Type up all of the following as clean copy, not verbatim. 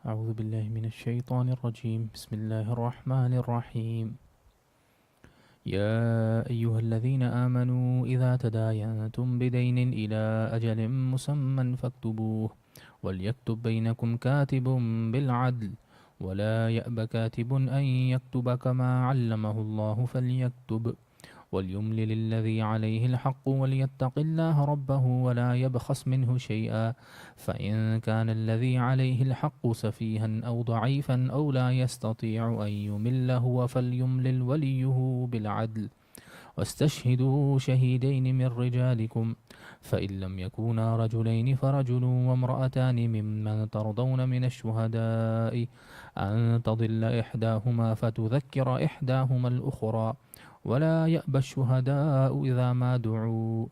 أعوذ بالله من الشيطان الرجيم بسم الله الرحمن الرحيم يا أيها الذين آمنوا إذا تداينتم بدين إلى أجل مسمى فاكتبوه وليكتب بينكم كاتب بالعدل ولا يأب كاتب أن يكتب كما علمه الله فليكتب وليملل الذي عليه الحق وليتق الله ربه ولا يبخس منه شيئا فإن كان الذي عليه الحق سفيها أو ضعيفا أو لا يستطيع أن يمل هو فليملل وليه بالعدل واستشهدوا شهيدين من رجالكم فإن لم يكونا رجلين فرجل وامرأتان ممن ترضون من الشهداء أن تضل إحداهما فتذكر إحداهما الأخرى ولا يأبى الشهداء إذا ما دعوا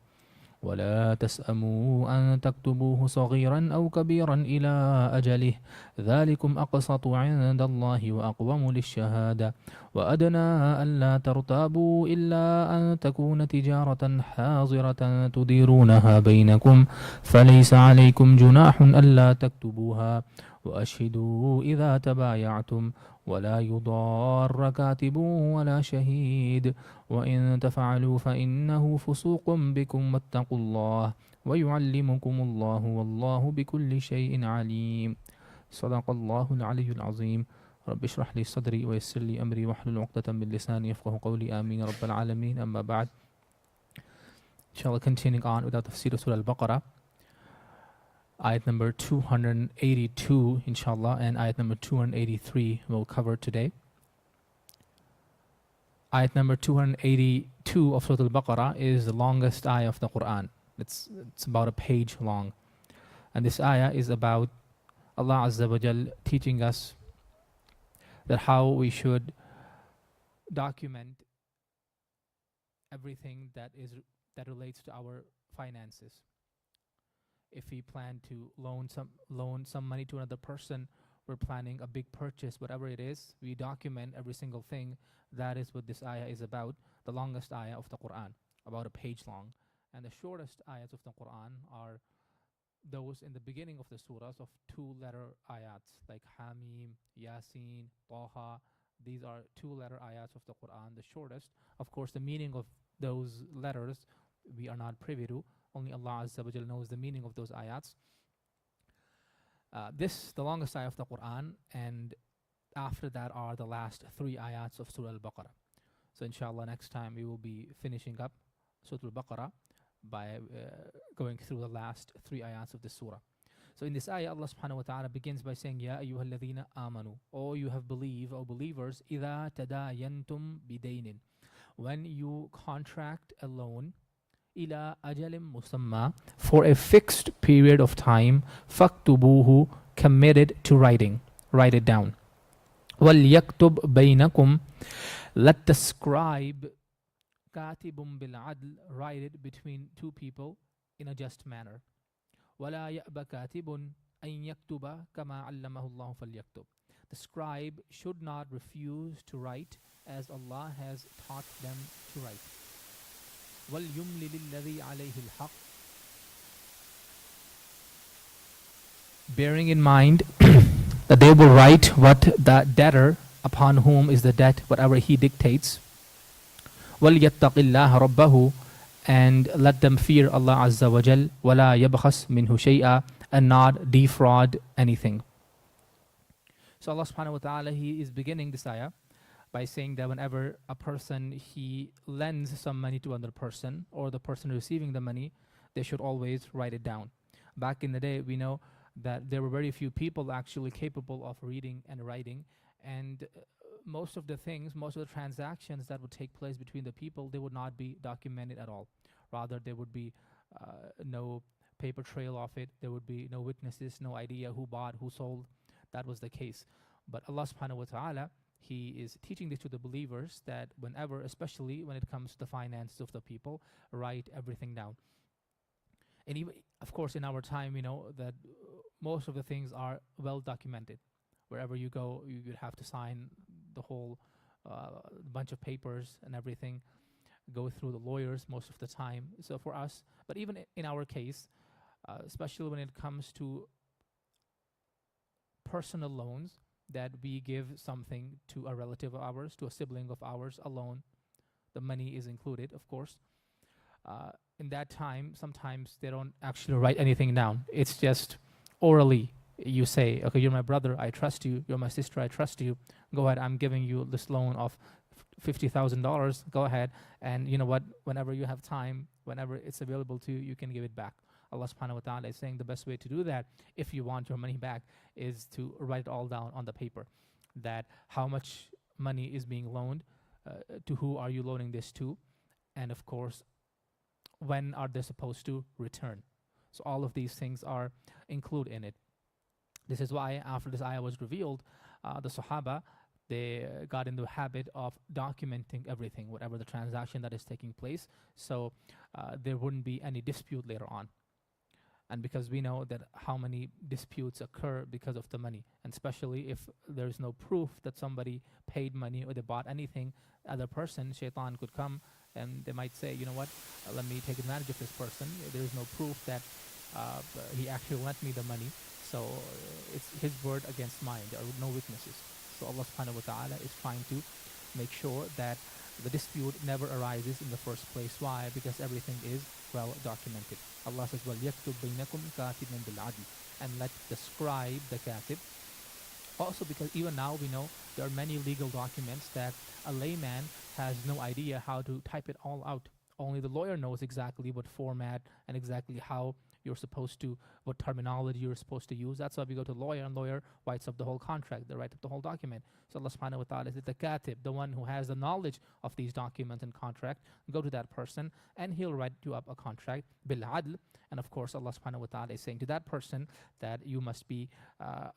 ولا تسأموا أن تكتبوه صغيرا أو كبيرا إلى أجله ذلكم أقسط عند الله وأقوم للشهادة وأدنى ألا ترتابوا إلا أن تكون تجارة حاضرة تديرونها بينكم فليس عليكم جناح ألا تكتبوها وأشهدوا إذا تبايعتم ولا يضار كاتب ولا شهيد وإن تفعلوا فإنه فسوق بكم واتقوا الله ويعلمكم الله والله بكل شيء عليم صدق الله العلي العظيم رب اشرح لي صدري ويسر لي أمري واحلل عقدة من لساني يفقهوا قولي آمين رب العالمين أما بعد. Inshallah, continuing on with our Tafseer of Surah Al-Baqarah, ayat number 282 inshallah and ayat number 283 we'll cover today. Ayat number 282 of Surah Al-Baqarah is the longest ayah of the Quran. It's about a page long. And this ayah is about Allah Azza wa Jal teaching us that how we should document everything that relates to our finances. If we plan to loan some money to another person, we're planning a big purchase, whatever it is, we document every single thing. That is what this ayah is about, the longest ayah of the Quran, about a page long. And the shortest ayats of the Quran are those in the beginning of the surahs of two-letter ayats, like Hamim, Yasin, Taha. These are two-letter ayats of the Quran, the shortest. Of course, the meaning of those letters we are not privy to. Only Allah Azza wa Jal knows the meaning of those ayats. The longest ayah of the Quran, and after that are the last three ayats of Surah Al-Baqarah. So inshallah next time we will be finishing up Surah Al-Baqarah by going through the last three ayats of the surah. So in this ayah, Allah subhanahu wa ta'ala begins by saying, Ya ayyuhalladhina amanu, O you have believed, O believers, idha tadayantum bidaynin, when you contract a loan, ila ajalim musamma, for a fixed period of time, faktubuhu, committed to writing, write it down. Wal yaktub baynakum, let the scribe, katibum bil adl, write it between two people in a just manner. Wala ya'ba katibun an yaktuba kama allamahu Allah falyaktub. The scribe should not refuse to write as Allah has taught them to write. وَلْيُمْلِلِ الَّذِي عَلَيْهِ الْحَقِّ, bearing in mind that they will write what the debtor upon whom is the debt, whatever he dictates. وَلْيَتَّقِ اللَّهَ رَبَّهُ, and let them fear Allah Azza wa Jal, وَلَا يَبْخَسْ مِنْهُ شَيْئًا, and not defraud anything. So Allah subhanahu wa ta'ala, He is beginning this ayah by saying that whenever a person, he lends some money to another person, or the person receiving the money, they should always write it down. Back in the day, we know that there were very few people actually capable of reading and writing, and most of the transactions that would take place between the people, they would not be documented at all. Rather, there would be no paper trail of it. There would be no witnesses, no idea who bought, who sold. That was the case. But Allah subhanahu wa ta'ala, He is teaching this to the believers, that whenever, especially when it comes to the finances of the people, write everything down. And even, of course, in our time, we know that most of the things are well documented. Wherever you go, you would have to sign the whole bunch of papers and everything, go through the lawyers most of the time. So for us, but even in our case, especially when it comes to personal loans that we give something to a relative of ours, to a sibling of ours, a loan. The money is included, of course. In that time, sometimes they don't actually write anything down. It's just orally. You say, okay, you're my brother, I trust you. You're my sister, I trust you. Go ahead, I'm giving you this loan of $50,000. Go ahead, and you know what? Whenever you have time, whenever it's available to you, you can give it back. Allah subhanahu wa ta'ala is saying the best way to do that, if you want your money back, is to write it all down on the paper. That how much money is being loaned, to who are you loaning this to, and of course, when are they supposed to return. So all of these things are included in it. This is why after this ayah was revealed, the Sahaba, they got in the habit of documenting everything, whatever the transaction that is taking place, so there wouldn't be any dispute later on. And because we know that how many disputes occur because of the money, and especially if there's no proof that somebody paid money or they bought anything, other person, shaitan, could come and they might say, you know what, let me take advantage of this person. There is no proof that he actually lent me the money, so it's his word against mine. There are no witnesses. So Allah subhanahu wa ta'ala is trying to make sure that the dispute never arises in the first place. Why? Because everything is well documented. Allah says, وَلْيَكْتُبْ بَيْنَكُمْ كَاتِبٌ بِالْعَدْلِ, and let the scribe, the katib. Also, because even now we know there are many legal documents that a layman has no idea how to type it all out. Only the lawyer knows exactly what format and exactly how you're supposed to, what terminology you're supposed to use. That's why we go to lawyer, and lawyer writes up the whole contract. They write up the whole document. So Allah subhanahu wa ta'ala is the katib, the one who has the knowledge of these documents and contract. Go to that person and he'll write you up a contract bil adl. And of course Allah subhanahu wa ta'ala is saying to that person that you must be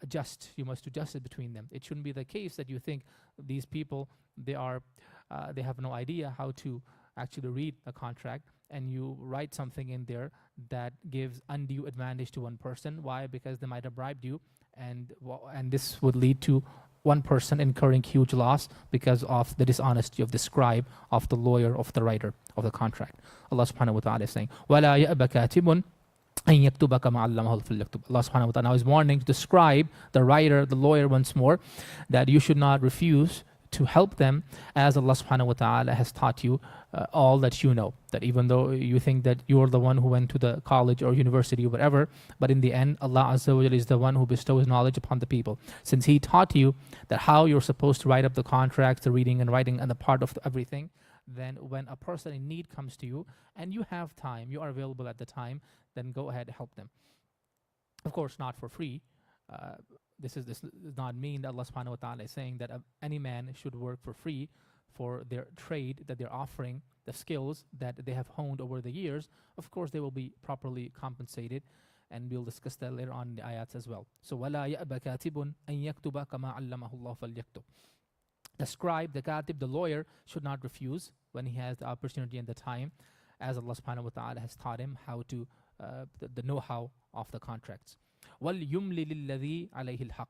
just. You must do justice between them. It shouldn't be the case that you think these people, they have no idea how to actually read a contract, and you write something in there that gives undue advantage to one person. Why? Because they might have bribed you, and this would lead to one person incurring huge loss because of the dishonesty of the scribe, of the lawyer, of the writer of the contract. Allah subhanahu wa ta'ala is saying, وَلَا يَأْبَ كَاتِبٌ أَن يَكْتُبَ كَمَا عَلَّمَهُ فَلْيَكْتُبْ. Allah subhanahu wa ta'ala now is warning the scribe, the writer, the lawyer once more, that you should not refuse to help them as Allah subhanahu wa ta'ala has taught you all that you know. That even though you think that you're the one who went to the college or university or whatever, but in the end, Allah Azza wa Jalla is the one who bestows knowledge upon the people. Since He taught you that how you're supposed to write up the contracts, the reading and writing and the part of everything, then when a person in need comes to you and you have time, you are available at the time, then go ahead and help them. Of course, not for free. This does not mean that Allah subhanahu wa ta'ala is saying that any man should work for free for their trade that they're offering, the skills that they have honed over the years. Of course, they will be properly compensated, and we'll discuss that later on in the ayats as well. So, وَلَا يَأْبَ كَاتِبٌ أَن يَكْتُبَ كَمَا عَلَّمَهُ اللَّهُ فَلْيَكْتُبْ. The scribe, the katib, the lawyer should not refuse when he has the opportunity and the time, as Allah subhanahu wa ta'ala has taught him how to, the know-how of the contracts. وَلْيُمْلِلِ الَّذِي عَلَيْهِ الْحَقِّ.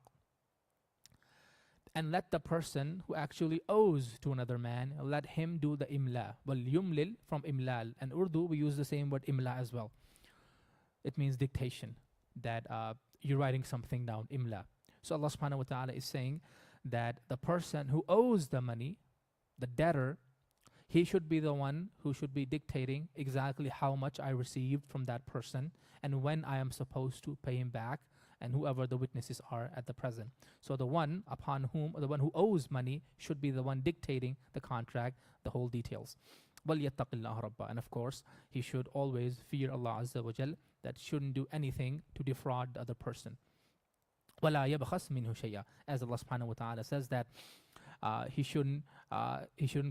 And let the person who actually owes to another man, let him do the imla. وَلْيُمْلِل from imlal. And Urdu, we use the same word imla as well. It means dictation, that you're writing something down, imla. So Allah subhanahu wa ta'ala is saying that the person who owes the money, the debtor, he should be the one who should be dictating exactly how much I received from that person and when I am supposed to pay him back, and whoever the witnesses are at the present. So the one who owes money should be the one dictating the contract, the whole details. وَلْيَتَّقِ اللَّهَ رَبَّهُ. And of course, he should always fear Allah Azza wa Jal, that shouldn't do anything to defraud the other person. وَلَا يَبْخَسْ مِنْهُ شَيْئًا. As Allah subhanahu wa ta'ala says that he shouldn't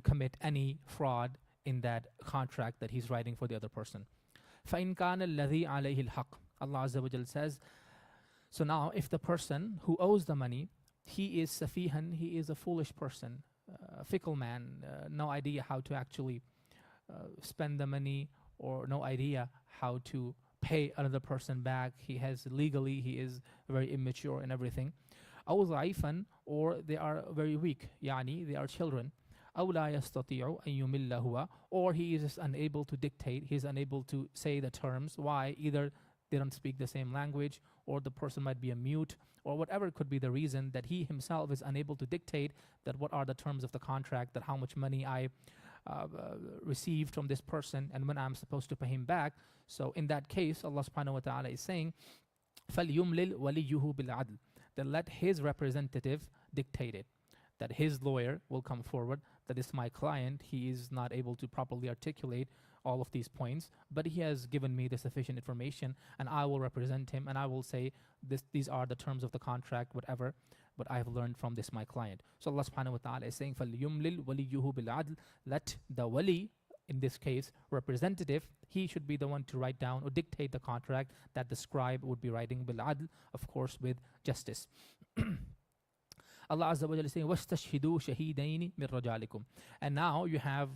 commit any fraud in that contract that he's writing for the other person. فَإِنْ كَانَ الَّذِي عَلَيْهِ الْحَقِّ. Allah Azza wa Jal says, so now if the person who owes the money, he is safihan, he is a foolish person, a fickle man, no idea how to actually spend the money, or no idea how to pay another person back. He is very immature and everything. أو ضعيفا, or they are very weak, يعني they are children. أو لا يستطيع أن يمل هو, or he is unable to dictate, he is unable to say the terms. Why? Either they don't speak the same language, or the person might be a mute, or whatever could be the reason that he himself is unable to dictate that what are the terms of the contract, that how much money I received from this person and when I'm supposed to pay him back. So in that case, Allah subhanahu wa ta'ala is saying, فَلْيُمْلِلْ وَلِيُّهُ بِالْعَدْلِ, then let his representative dictate it. That his lawyer will come forward, that is my client, he is not able to properly articulate all of these points, but he has given me the sufficient information, and I will represent him, and I will say these are the terms of the contract, whatever, but I have learned from this my client. So Allah subhanahu wa ta'ala is saying, فَلْيُمْلِلْ وَلِيُّهُ بِالْعَدْلِ, let the wali, in this case, representative, he should be the one to write down or dictate the contract that the scribe would be writing bil-adl, of course, with justice. Allah Azza wa Jalla is saying, وَاسْتَشْهِدُوا شَهِيدَيْنِ مِنْ رَجَالِكُمْ. And now you have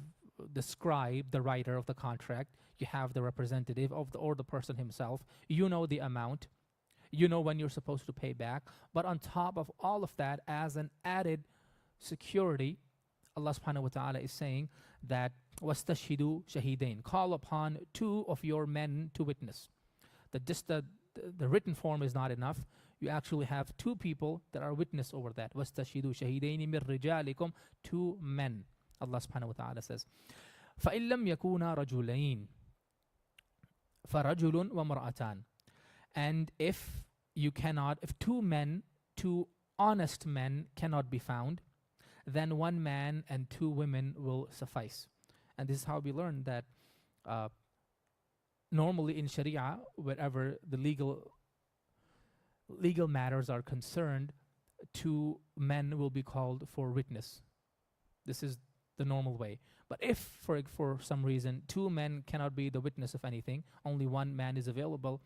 the scribe, the writer of the contract, you have the representative of or the person himself, you know the amount, you know when you're supposed to pay back, but on top of all of that, as an added security, Allah subhanahu wa ta'ala is saying that وَاسْتَشْهِدُوا شَهِيدَيْنِ, call upon two of your men to witness. That just the written form is not enough. You actually have two people that are witness over that. وَاسْتَشْهِدُوا شَهِيدَيْنِ مِنْ رِجَالِكُمْ, two men. Allah subhanahu wa ta'ala says, فَإِن لَمْ يَكُونَا رَجُلَيْنِ فَرَجُلٌ وَمَرْأَتَانِ. And if two men, two honest men cannot be found, then one man and two women will suffice. And this is how we learn that normally in Sharia, wherever the legal matters are concerned, two men will be called for witness. This is the normal way. But if, for some reason, two men cannot be the witness of anything, only one man is available,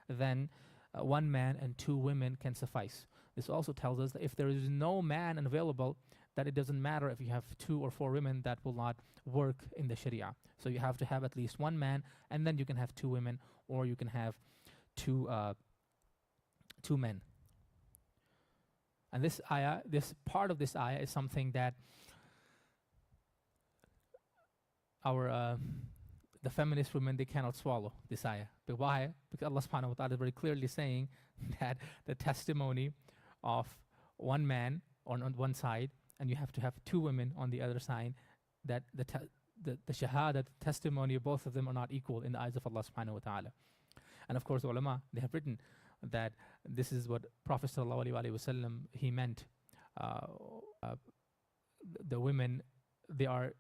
then one man and two women can suffice. This also tells us that if there is no man available, that it doesn't matter if you have 2 or 4 women, that will not work in the Sharia. So you have to have at least one man, and then you can have 2 women, or you can have two men. And this part of this ayah is something that the feminist women, they cannot swallow this ayah. But why? Because Allah subhanahu wa ta'ala is very clearly saying that the testimony of one man on one side, and you have to have 2 women on the other side, that the shahada, the testimony of both of them are not equal in the eyes of Allah subhanahu wa ta'ala. And of course, ulama, they have written that this is what Prophet sallallahu alaihi wasallam, he meant. The women, they are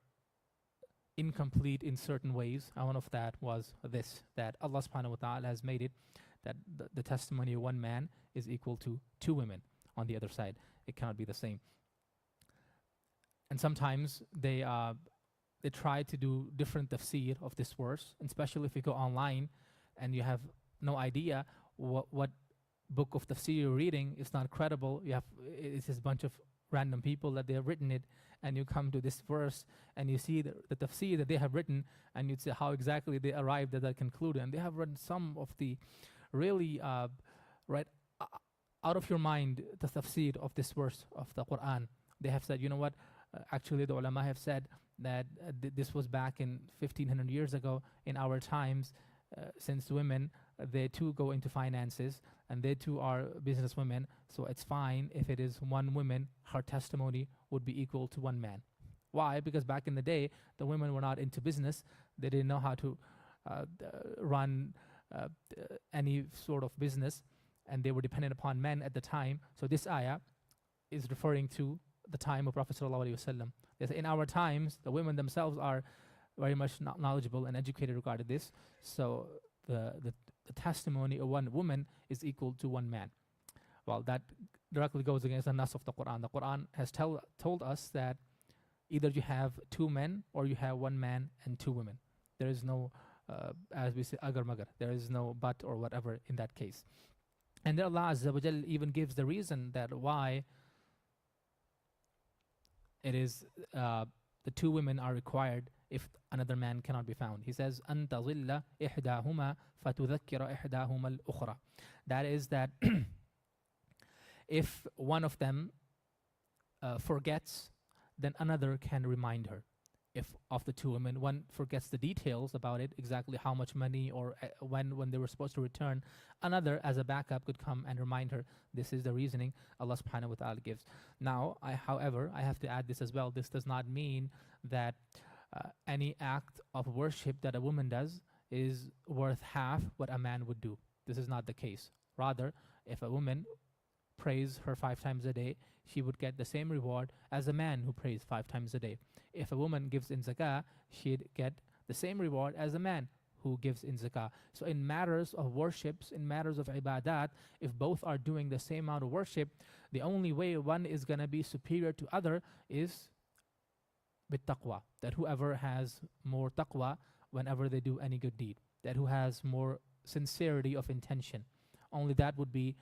incomplete in certain ways, and one of that was this, that Allah subhanahu wa ta'ala has made it that the testimony of one man is equal to 2 women on the other side. It cannot be the same. And sometimes they try to do different tafseer of this verse, and especially if you go online and you have no idea what book of tafseer you're reading, it's not credible. It's just a bunch of random people that they have written it, and you come to this verse and you see the tafsir that they have written, and you'd say how exactly they arrived at that conclusion. And they have written some of the really right out of your mind the tafsir of this verse of the Quran. They have said, you know what, actually the ulama have said that this was back in 1500 years ago. In our times, since women, they too go into finances and they too are business women, so it's fine if it is one woman, her testimony would be equal to one man. Why? Because back in the day, the women were not into business. They didn't know how to run any sort of business, and they were dependent upon men at the time. So this ayah is referring to the time of Prophet ﷺ. In our times, the women themselves are very much knowledgeable and educated regarding this. So the testimony of one woman is equal to one man. Well, that directly goes against the nas of the Quran. The Quran has told us that either you have 2 men or you have 1 man and 2 women. There is no, as we say, agar magar. There is no but or whatever in that case. And then Allah Azza wa Jal even gives the reason that why it is the 2 women are required if another man cannot be found. He says, أَن تَظِلَّ إِحْدَاهُمَا فَتُذَكِّرَ إِحْدَاهُمَا الْأُخْرَى. That is that if one of them forgets, then another can remind her. if of the two women one forgets the details about it, exactly how much money or when they were supposed to return, another as a backup could come and remind her. This is the reasoning Allah subhanahu wa ta'ala gives. Now, however, I have to add this as well. This does not mean that any act of worship that a woman does is worth half what a man would do. This is not the case. Rather, if a woman prays her 5 times a day, she would get the same reward as a man who prays 5 times a day. If a woman gives in zakah, she'd get the same reward as a man who gives in zakah. So in matters of worships, in matters of ibadat, if both are doing the same amount of worship, the only way one is going to be superior to other is with taqwa. That whoever has more taqwa whenever they do any good deed, that who has more sincerity of intention, only that would be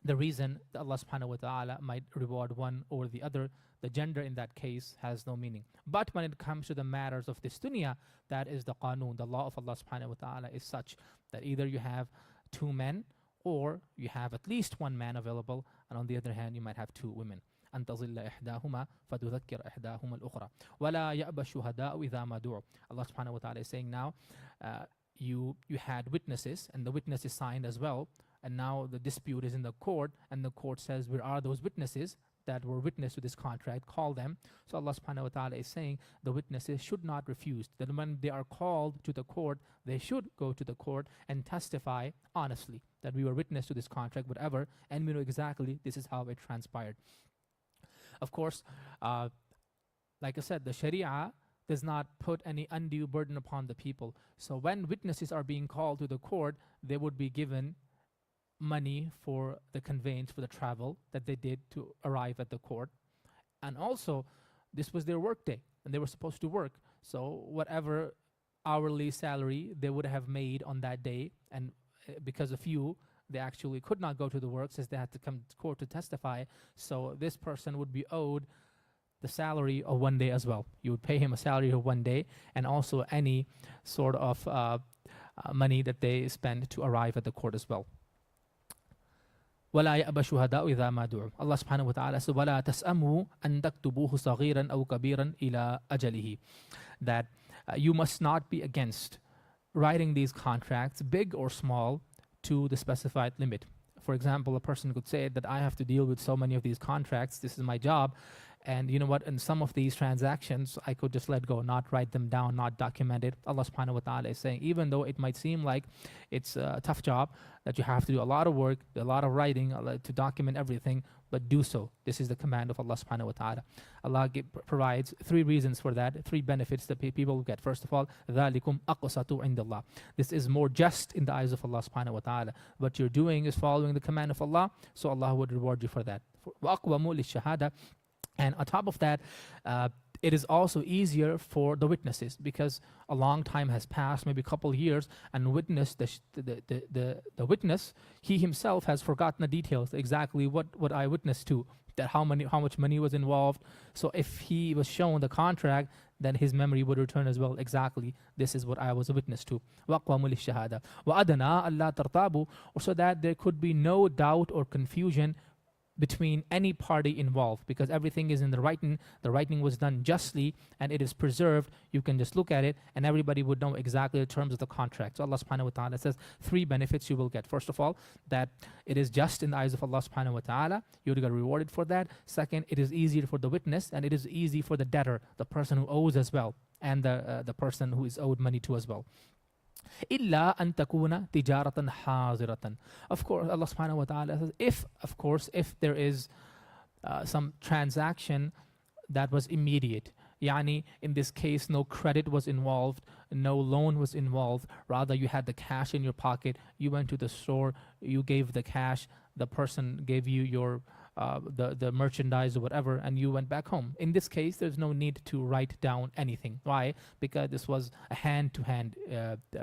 the reason that Allah subhanahu wa ta'ala might reward one or the other. The gender in that case has no meaning. But when it comes to the matters of this dunya, that is the qanun, the law of Allah subhanahu wa ta'ala is such that either you have 2 men or you have at least 1 man available, and on the other hand you might have 2 women. أن تظل إحداهما فتذكر إحداهما الأخرى ولا يأبى الشهداء إذا ما دعوا. Allah subhanahu wa ta'ala is saying now, you had witnesses and the witness is signed as well, and now the dispute is in the court, and the court says, where are those witnesses that were witness to this contract? Call them. So Allah subhanahu wa ta'ala is saying the witnesses should not refuse. That when they are called to the court, they should go to the court and testify honestly that we were witness to this contract, whatever, and we know exactly this is how it transpired. Of course, like I said, the Sharia does not put any undue burden upon the people. So when witnesses are being called to the court, they would be given money for the conveyance, for the travel that they did to arrive at the court. And also, this was their work day, and they were supposed to work. So whatever hourly salary they would have made on that day, and because of you, they actually could not go to the work since they had to come to court to testify. So this person would be owed the salary of 1 day as well. You would pay him a salary of 1 day, and also any sort of money that they spend to arrive at the court as well. ولا يأبى الشهداء إذا ما دعوا. Allah subhanahu wa ta'ala says, ولا تسأموا أن تكتبوه صغيرا أو كبيرا إلى أجله. That you must not be against writing these contracts, big or small, to the specified limit. For example, a person could say that I have to deal with so many of these contracts, this is my job, and you know what, in some of these transactions, I could just let go, not write them down, not document it. Allah subhanahu wa ta'ala is saying, even though it might seem like it's a tough job, that you have to do a lot of work, a lot of writing to document everything, but do so. This is the command of Allah subhanahu wa ta'ala. Allah provides 3 reasons for that, 3 benefits that people will get. First of all, ذَلِكُمْ أَقْسَطُ عِنْدَ اللَّهِ. This is more just in the eyes of Allah subhanahu wa ta'ala. What you're doing is following the command of Allah, so Allah would reward you for that. وَأَقْوَمُ لِلشَّهَادَةِ. And on top of that, it is also easier for the witnesses, because a long time has passed, maybe a couple of years, and the witness, he himself has forgotten the details, exactly what I witnessed to, that how much money was involved. So if he was shown the contract, then his memory would return as well. Exactly, this is what I was a witness to. وَأَقْوَمُ لِلشَّهَادَةِ وَأَدْنَا أَلَّا تَرْتَابُوا. So that there could be no doubt or confusion between any party involved, because everything is in the writing. The writing was done justly and it is preserved. You can just look at it and everybody would know exactly the terms of the contract. So Allah subhanahu wa ta'ala says 3 benefits you will get. First of all, that it is just in the eyes of Allah subhanahu wa ta'ala. You will get rewarded for that. Second, it is easier for the witness, and it is easy for the debtor, the person who owes as well, and the person who is owed money to as well. إِلَّا أَن تَكُونَ تِجَارَةً حَاضِرَةً. Of course, Allah subhanahu wa ta'ala says, if there is some transaction that was immediate, yani in this case no credit was involved, no loan was involved, rather you had the cash in your pocket, you went to the store, you gave the cash, the person gave you your the merchandise or whatever, and you went back home. In this case, there's no need to write down anything. Why? Because this was a hand-to-hand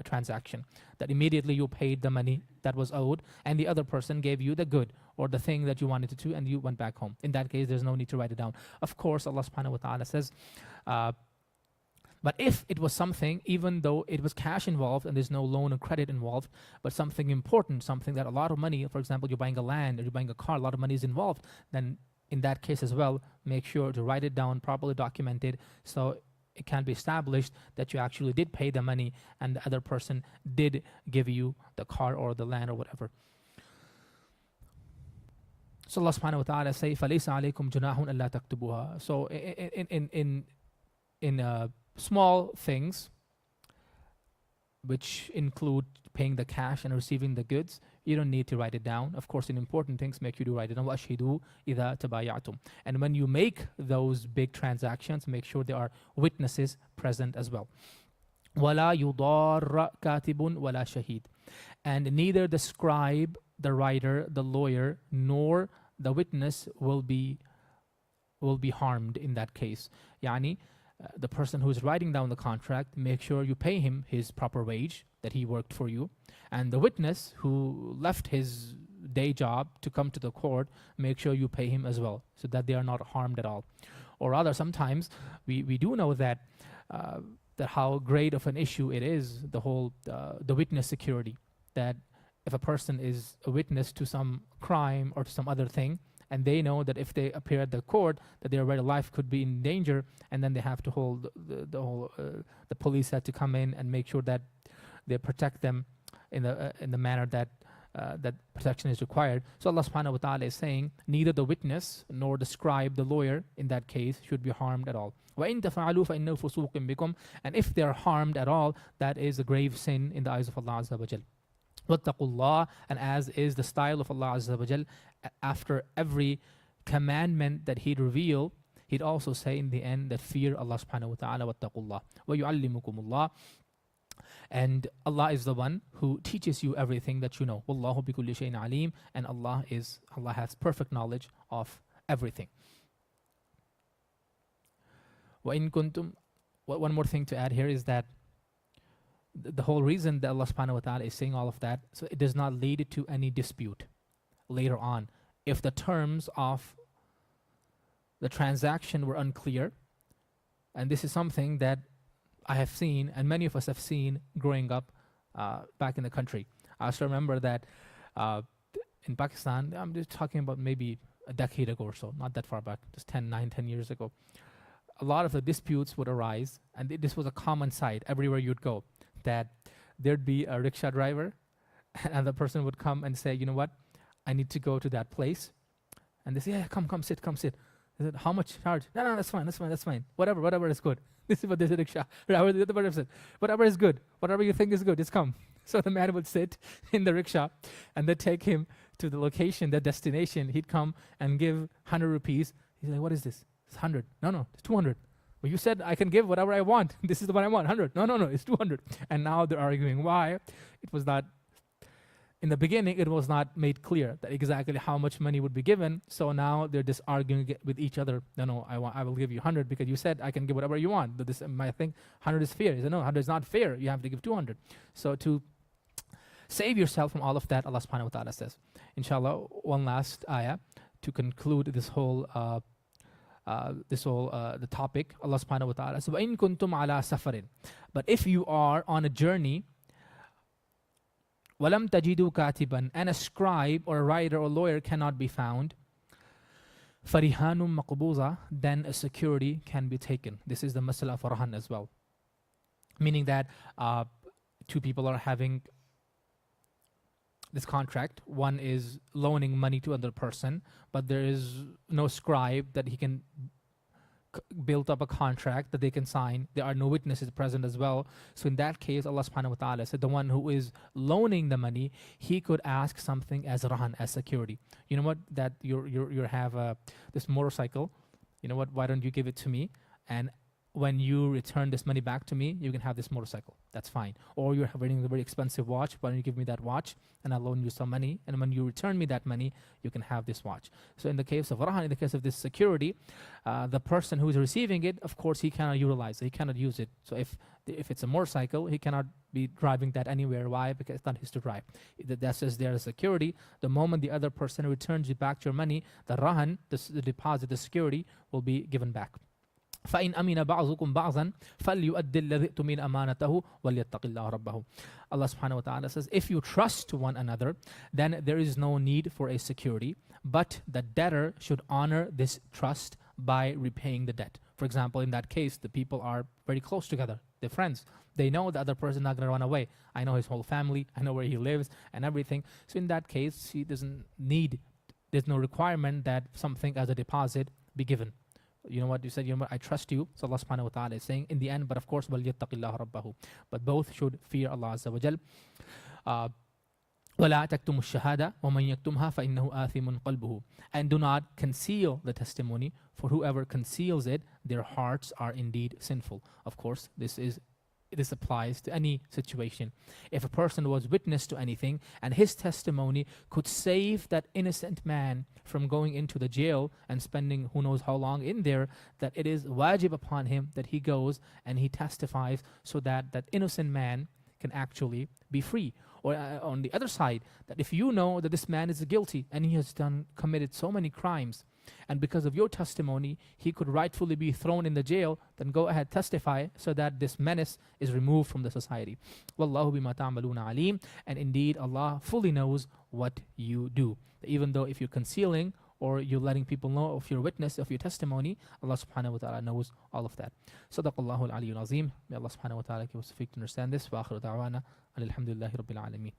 transaction, that immediately you paid the money that was owed, and the other person gave you the good or the thing that you wanted to do, and you went back home. In that case, there's no need to write it down. Of course, Allah subhanahu wa ta'ala says, but if it was something, even though it was cash involved and there's no loan or credit involved, but something important, something that a lot of money, for example, you're buying a land or you're buying a car, a lot of money is involved, then in that case as well, make sure to write it down, properly documented, so it can be established that you actually did pay the money and the other person did give you the car or the land or whatever. So Allah subhanahu wa ta'ala say, فَلَيْسَ عَلَيْكُمْ جُنَاحٌ أَلَّا تَكْتُبُوهَا. So in small things, which include paying the cash and receiving the goods, you don't need to write it down. Of course, in important things, make sure to write it down. وَأَشْهِدُوا إِذَا تَبَايَعْتُمْ. And when you make those big transactions, make sure there are witnesses present as well. وَلَا يُضَارَّ كَاتِبٌ وَلَا شَهِيدٌ. And neither the scribe, the writer, the lawyer, nor the witness will be harmed in that case. Yani, the person who is writing down the contract, make sure you pay him his proper wage that he worked for you. And the witness who left his day job to come to the court, make sure you pay him as well, so that they are not harmed at all. Or rather, sometimes we do know that how great of an issue it is, the whole the witness security, that if a person is a witness to some crime or to some other thing, and they know that if they appear at the court, that their very life could be in danger, and then they have to hold the police had to come in and make sure that they protect them in the manner that that protection is required. So Allah subhanahu wa ta'ala is saying, neither the witness nor the scribe, the lawyer, in that case, should be harmed at all. وَإِن تَفْعَلُوا فَإِنَّهُ فُسُوقٌ بِكُمْ. And if they are harmed at all, that is a grave sin in the eyes of Allah Azza wa Jal. وَاتَّقُوا اللَّهَ. And as is the style of Allah Azza wa Jal, after every commandment that He'd reveal, He'd also say in the end that fear Allah subhanahu wa ta'ala. وَاتَّقُوا اللَّهَ وَيُعَلِّمُكُمُ اللَّهُ. And Allah is the one who teaches you everything that you know. Wallahu bi kulli shay'in alim. And Allah has perfect knowledge of everything. وَإِن كُنتُمْ. One more thing to add here is that the whole reason that Allah subhanahu wa ta'ala is saying all of that, so it does not lead to any dispute later on. If the terms of the transaction were unclear, and this is something that I have seen, and many of us have seen growing up back in the country. I also remember that in Pakistan, I'm just talking about maybe a decade ago or so, not that far back, just 10 years ago. A lot of the disputes would arise, and this was a common sight everywhere you'd go, that there'd be a rickshaw driver, and the person would come and say, you know what, I need to go to that place. And they say, yeah, come sit. They said, how much charge? No, that's fine. Whatever is good. This is what they said, rickshaw. Whatever is good, whatever you think is good, just come. So the man would sit in the rickshaw, and they'd take him to the location, the destination. He'd come and give 100 rupees. He's like, what is this? It's 100. No, it's 200. Well, you said I can give whatever I want. This is the one I want, 100. No, it's 200. And now they're arguing why. It was not, in the beginning, it was not made clear that exactly how much money would be given. So now they're just arguing with each other. No, I will give you 100 because you said I can give whatever you want. But I think 100 is fair. He said, no, 100 is not fair. You have to give 200. So to save yourself from all of that, Allah subhanahu wa ta'ala says, inshallah, one last ayah to conclude this whole the topic. Allah subhanahu wa ta'ala says, وَإِن كُنْتُمْ عَلَى سَفَرٍ. But if you are on a journey, وَلَمْ تَجِدُوا كَاتِبًا, and a scribe or a writer or lawyer cannot be found, فَرِهَانٌ مَقْبُوضَةٌ, then a security can be taken. This is the masala of rahan as well. Meaning that two people are having this contract. One is loaning money to another person, but there is no scribe that he can build up a contract that they can sign. There are no witnesses present as well. So in that case, Allah subhanahu wa ta'ala said the one who is loaning the money, he could ask something as rahan, as security. You know what, that you have this motorcycle, you know what, why don't you give it to me, and when you return this money back to me, you can have this motorcycle. That's fine. Or you're wearing a very expensive watch. Why don't you give me that watch and I'll loan you some money, and when you return me that money, you can have this watch. So in the case of rahan, in the case of this security, the person who is receiving it, of course, he cannot utilize it. He cannot use it. So if it's a motorcycle, he cannot be driving that anywhere. Why? Because it's not his to drive. That says there is security. The moment the other person returns you back your money, the rahan, the deposit, the security, will be given back. فَإِنْ أَمِنَ بَعْضُكُمْ بَعْضًا فَلْيُؤَدِّ الَّذِي اؤْتُمِنَ أَمَانَتَهُ وَلْيَتَّقِ اللَّهَ رَبَّهُ. Allah subhanahu wa ta'ala says, if you trust one another, then there is no need for a security, but the debtor should honor this trust by repaying the debt. For example, in that case, the people are very close together. They're friends. They know the other person is not going to run away. I know his whole family. I know where he lives and everything. So in that case, he doesn't need, there's no requirement that something as a deposit be given. You know what you said, I trust you. So Allah subhanahu wa ta'ala is saying in the end, but of course, وَلْيَتَّقِ اللَّهَ رَبَّهُ. But both should fear Allah Azza wa Jal. وَلَا تَكْتُمُ الشَّهَادَةَ وَمَنْ يَكْتُمْهَا فَإِنَّهُ آثِمٌ قَلْبُهُ. And do not conceal the testimony, for whoever conceals it, their hearts are indeed sinful. Of course, this applies to any situation. If a person was witness to anything and his testimony could save that innocent man from going into the jail and spending who knows how long in there, that it is wajib upon him that he goes and he testifies so that that innocent man can actually be free. Or on the other side, that if you know that this man is guilty and he has committed so many crimes, and because of your testimony he could rightfully be thrown in the jail, then go ahead, testify so that this menace is removed from the society. Wallahu bima ta'maluna alim. And indeed Allah fully knows what you do. Even though if you're concealing or you're letting people know of your witness, of your testimony, Allah subhanahu wa ta'ala knows all of that. Sadaqallahu al-aliyyul azim. May Allah subhanahu wa ta'ala give us the to understand this. Wa akhiru da'wana alhamdulillahi rabbil alameen.